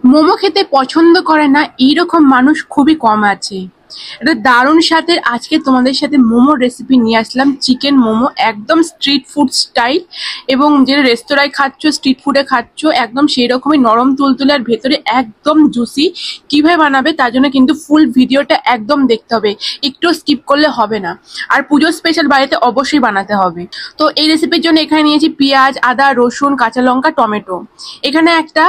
মোমো খেতে পছন্দ করে না এইরকম মানুষ খুবই কম আছে। এটা দারুণ স্বাদের আজকে তোমাদের সাথে মোমোর রেসিপি নিয়ে আসলাম। চিকেন মোমো একদম স্ট্রিট ফুড স্টাইল, এবং যেটা রেস্তোরাঁয় খাচ্ছ, স্ট্রিট ফুডে খাচ্ছ, একদম সেই রকমই নরম তুলতুলে আর ভেতরে একদম জুসি। কিভাবে বানাবে তার জন্য কিন্তু ফুল ভিডিওটা একদম দেখতে হবে, একটু স্কিপ করলে হবে না। আর পুজো স্পেশাল বাড়িতে অবশ্যই বানাতে হবে। তো এই রেসিপির জন্য এখানে নিয়েছি পেঁয়াজ, আদা, রসুন, কাঁচা লঙ্কা, টমেটো। এখানে একটা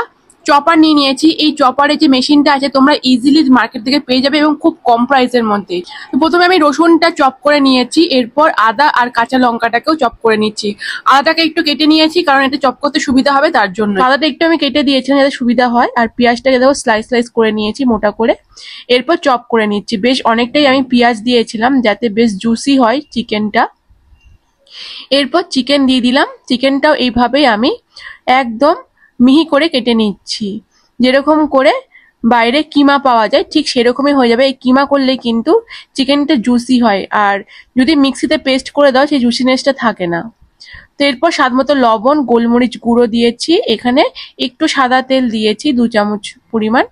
চপার নিয়ে নিয়েছি। এই চপারে যে মেশিনটা আছে তোমরা ইজিলি মার্কেট থেকে পেয়ে যাবে এবং খুব কম প্রাইসের মধ্যে। প্রথমে আমি রসুনটা চপ করে নিয়েছি, এরপর আদা আর কাঁচা লঙ্কাটাকেও চপ করে নিচ্ছি। আদাটাকে একটু কেটে নিয়েছি কারণ এটা চপ করতে সুবিধা হবে তার জন্য। আদাটা একটু আমি কেটে দিয়েছিলাম যাতে সুবিধা হয়। আর পেঁয়াজটাকে দেখো স্লাইস স্লাইস করে নিয়েছি মোটা করে, এরপর চপ করে নিচ্ছি। বেশ অনেকটাই আমি পেঁয়াজ দিয়েছিলাম যাতে বেশ জুসি হয় চিকেনটা। এরপর চিকেন দিয়ে দিলাম। চিকেনটাও এইভাবেই আমি একদম মিহি করে কেটে নিচ্ছি। যেরকম করে বাইরে কিমা পাওয়া যায় ঠিক সেরকমই হয়ে যাবে। এই কিমা করলে কিন্তু চিকেনটা জুসি হয়, আর যদি মিক্সিতে পেস্ট করে দাও সেই জুসিনেসটা থাকে না। তো এরপর স্বাদ মতো লবণ, গোলমরিচ গুঁড়ো দিয়েছি, এখানে একটু সাদা তেল দিয়েছি 2 চামচ পরিমাণ।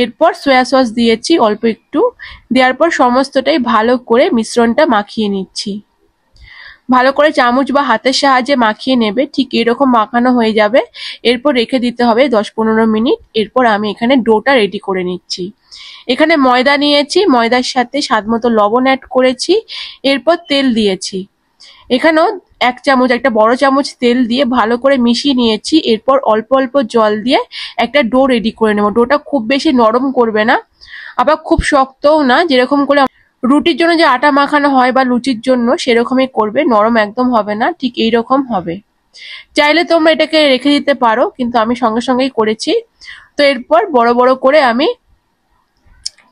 এরপর সয়া সস দিয়েছি অল্প একটু। দেওয়ার পর সমস্তটাই ভালো করে মিশ্রণটা মাখিয়ে নিচ্ছি। ভালো করে চামচ বা হাতের সাহায্যে মাখিয়ে নেবে, ঠিক এরকম মাখানো হয়ে যাবে। এরপর রেখে দিতে হবে 10-15 মিনিট। এরপর আমি এখানে ডোটা রেডি করে নিচ্ছি। এখানে ময়দা নিয়েছি, ময়দার সাথে স্বাদ মতো লবণ অ্যাড করেছি, এরপর তেল দিয়েছি। এখানেও 1 চামচ, একটা বড় চামচ তেল দিয়ে ভালো করে মিশিয়ে নিয়েছি। এরপর অল্প অল্প জল দিয়ে একটা ডো রেডি করে নেবো। ডোটা খুব বেশি নরম করবে না, আবার খুব শক্তও না। যেরকম করে রুটির জন্য যে আটা মাখানো হয় বা লুচির জন্য সেরকমই করবে, নরম একদম হবে না, ঠিক এইরকম হবে। চাইলে তোমরা এটাকে রেখে দিতে পারো, কিন্তু আমি সঙ্গে সঙ্গেই করেছি। তো এরপর বড় বড় করে আমি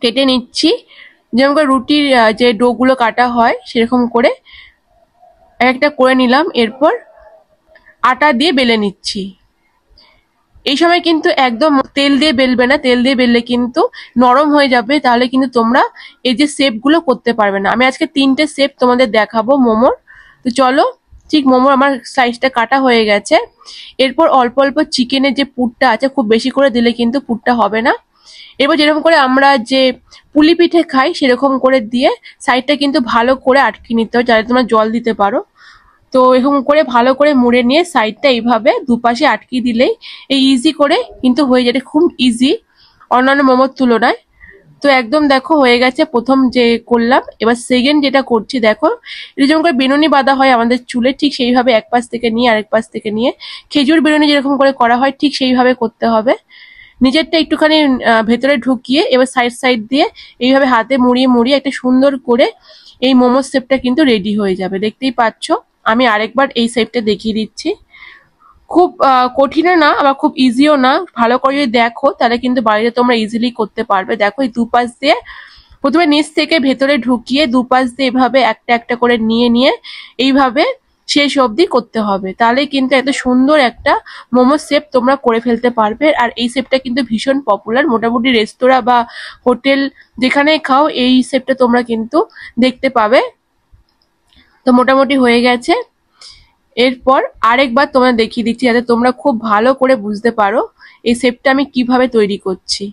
কেটে নিচ্ছি, যেমন করে রুটির যে ডো গুলো কাটা হয় সেরকম করে একটা করে নিলাম। এরপর আটা দিয়ে বেলে নিচ্ছি। এই সময় কিন্তু একদম তেল দিয়ে বেলবে না, তেল দিয়ে বেললে কিন্তু নরম হয়ে যাবে, তাহলে কিন্তু তোমরা এই যে শেপ গুলো করতে পারবে না। আমি আজকে 3টে শেপ তোমাদের দেখাবো মোমোর। তো চলো, ঠিক মোমোর আমার সাইজটা কাটা হয়ে গেছে। এরপর অল্প অল্প চিকেনের যে পুরটা আছে, খুব বেশি করে দিলে কিন্তু পুরটা হবে না। এরপর যেরকম করে আমরা যে পুলি পিঠে খাই সেরকম করে দিয়ে সাইডটা কিন্তু ভালো করে আটকে নিতে হবে, যাতে তোমরা জল দিতে পারো। তো এরকম করে ভালো করে মুড়ে নিয়ে সাইডটা এইভাবে দুপাশে আটকিয়ে দিলেই এই ইজি করে কিন্তু হয়ে যাবে, খুব ইজি অন্যান্য মোমোর তুলনায়। তো একদম দেখো হয়ে গেছে প্রথম যে করলাম। এবার সেকেন্ড যেটা করছি, দেখো এটা যেমন করে বেনুনি বাঁধা হয় আমাদের চুলে, ঠিক সেইভাবে এক পাশ থেকে নিয়ে আরেক পাশ থেকে নিয়ে খেজুর বেনুনি যেরকম করে করা হয় ঠিক সেইভাবে করতে হবে। নিজেরটা একটুখানি ভেতরে ঢুকিয়ে এবার সাইড সাইড দিয়ে এইভাবে হাতে মুড়িয়ে মুড়িয়ে একটা সুন্দর করে এই মোমোর শেপটা কিন্তু রেডি হয়ে যাবে। দেখতেই পাচ্ছ, আমি আরেকবার এই শেপটা দেখিয়ে দিচ্ছি। খুব কঠিনও না আবার খুব ইজিও না। ভালো করে যদি দেখো তাহলে কিন্তু বাড়িতে তোমরা ইজিলি করতে পারবে। দেখো এই দুপাশ দিয়ে প্রথমে নিচ থেকে ভেতরে ঢুকিয়ে দুপাশ দিয়ে এভাবে একটা একটা করে নিয়ে নিয়ে এইভাবে শেষ অবধি করতে হবে, তাহলে কিন্তু এত সুন্দর একটা মোমো শেপ তোমরা করে ফেলতে পারবে। আর এই শেপটা কিন্তু ভীষণ পপুলার, মোটামুটি রেস্তোরাঁ বা হোটেল যেখানে খাও এই শেপটা তোমরা কিন্তু দেখতে পাবে। তো মোটামুটি হয়ে গেছে। এরপর আরেকবার তোমরা দেখিয়ে দিচ্ছি যাতে তোমরা খুব ভালো করে বুঝতে পারো এই শেপটা আমি কিভাবে তৈরি করছি।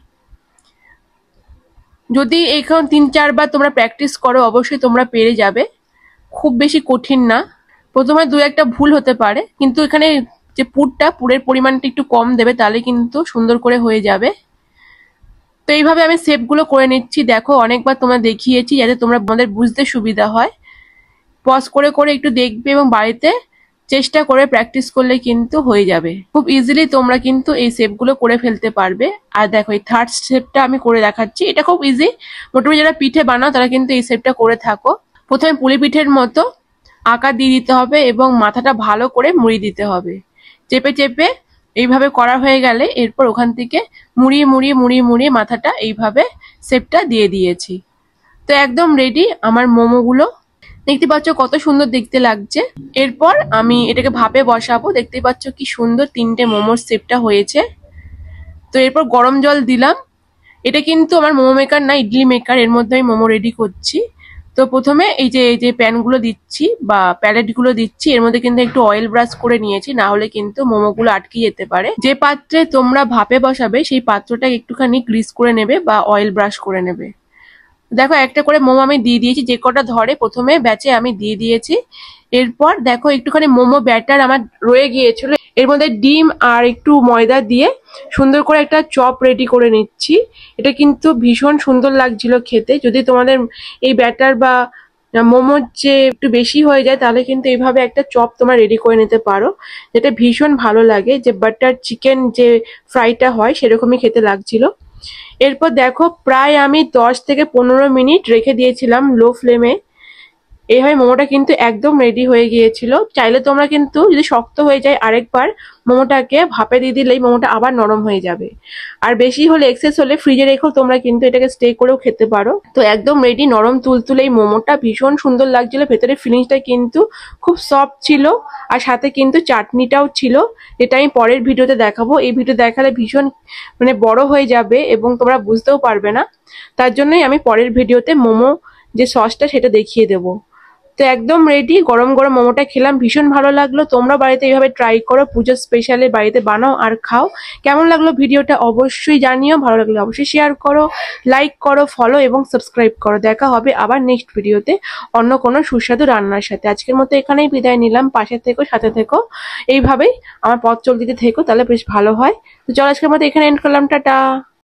যদি এখন 3-4 বার তোমরা প্র্যাকটিস করো অবশ্যই তোমরা পেরে যাবে, খুব বেশি কঠিন না। প্রথমে 2-1টা ভুল হতে পারে, কিন্তু এখানে যে পুরের পরিমাণটা একটু কম দেবে, তাহলে কিন্তু সুন্দর করে হয়ে যাবে। তো এইভাবে আমি শেপগুলো করে নিচ্ছি। দেখো অনেকবার তোমরা দেখিয়েছি যাতে তোমরা তোমাদের বুঝতে সুবিধা হয়। পজ করে করে একটু দেখবে এবং বাড়িতে চেষ্টা করে প্র্যাকটিস করলে কিন্তু হয়ে যাবে। খুব ইজিলি তোমরা কিন্তু এই শেপগুলো করে ফেলতে পারবে। আর দেখো এই থার্ড শেপটা আমি করে দেখাচ্ছি, এটা খুব ইজি। মোটামুটি যারা পিঠে বানাও তারা কিন্তু এই শেপটা করে থাকো। প্রথমে পুলি পিঠের মতো আকার দিয়ে দিতে হবে এবং মাথাটা ভালো করে মুড়িয়ে দিতে হবে। চেপে চেপে এইভাবে করা হয়ে গেলে এরপর ওখান থেকে মুড়িয়ে মুড়িয়ে মুড়িয়ে মুড়িয়ে মাথাটা এইভাবে শেপটা দিয়ে দিয়েছি। তো একদম রেডি আমার মোমোগুলো। দেখতে পাচ্ছ কত সুন্দর দেখতে লাগছে। এরপর আমি এটাকে ভাপে বসাবো। দেখতে পাচ্ছ কি সুন্দর 3টে মোমোর শেপটা হয়েছে। তো এরপর গরম জল দিলাম। এটা কিন্তু আমার মোমো মেকার না, ইডলি মেকার, এর মধ্যে আমি মোমো রেডি করছি। তো প্রথমে এই যে প্যানগুলো দিচ্ছি বা প্যালেটগুলো দিচ্ছি, এর মধ্যে কিন্তু একটু অয়েল ব্রাশ করে নিয়েছি, না হলে কিন্তু মোমোগুলো আটকে যেতে পারে। যে পাত্রে তোমরা ভাপে বসাবে সেই পাত্রটা একটুখানি গ্রিস করে নেবে বা অয়েল ব্রাশ করে নেবে। দেখো একটা করে মোমো আমি দিয়ে দিয়েছি, যে কটা ধরে প্রথমে ব্যাচে আমি দিয়ে দিয়েছি। এরপর দেখো একটুখানি মোমো ব্যাটার আমার রয়ে গিয়েছিল, এর মধ্যে ডিম আর একটু ময়দা দিয়ে সুন্দর করে একটা চপ রেডি করে নিচ্ছি। এটা কিন্তু ভীষণ সুন্দর লাগছিল খেতে। যদি তোমাদের এই ব্যাটার বা মোমোর যে একটু বেশি হয়ে যায় তাহলে কিন্তু এইভাবে একটা চপ তোমরা রেডি করে নিতে পারো, যেটা ভীষণ ভালো লাগে। যে বাটার চিকেন যে ফ্রাইটা হয় সেরকমই খেতে লাগছিল। এরপর দেখো প্রায় আমি 10 থেকে 15 মিনিট রেখে দিয়েছিলাম লো ফ্লেমে। এইভাবে মোমোটা কিন্তু একদম রেডি হয়ে গিয়েছিল। চাইলে তোমরা কিন্তু যদি শক্ত হয়ে যায় আরেকবার মোমোটাকে ভাপে দিয়ে দিলেই মোমোটা আবার নরম হয়ে যাবে। আর বেশি হলে এক্সেস হলে ফ্রিজে রেখেও তোমরা কিন্তু এটাকে স্টে করেও খেতে পারো। তো একদম রেডি নরম তুলতুলে এই মোমোটা ভীষণ সুন্দর লাগছিল, ভেতরে ফিলিংসটা কিন্তু খুব সফট ছিল, আর সাথে কিন্তু চাটনিটাও ছিল, যেটা আমি পরের ভিডিওতে দেখাবো। এই ভিডিও দেখালে ভীষণ মানে বড় হয়ে যাবে এবং তোমরা বুঝতেও পারবে না, তার জন্যই আমি পরের ভিডিওতে মোমো যে সসটা সেটা দেখিয়ে দেবো। তো একদম রেডি, গরম গরম মোমোটা খেলাম, ভীষণ ভালো লাগলো। তোমরা বাড়িতে এইভাবে ট্রাই করো, পুজোর স্পেশালে বাড়িতে বানাও আর খাও। কেমন লাগলো ভিডিওটা অবশ্যই জানিও, ভালো লাগলে অবশ্যই শেয়ার করো, লাইক করো, ফলো এবং সাবস্ক্রাইব করো। দেখা হবে আবার নেক্সট ভিডিওতে অন্য কোনো সুস্বাদু রান্নার সাথে। আজকের মতো এখানেই বিদায় নিলাম, পাশে থেকো, সাথে থেকো, এইভাবেই আমার পথ চলতে থেকো, তাহলে বেশ ভালো হয়। তো চলো আজকের মতো এখানে এন্ড করলাম, টাটা।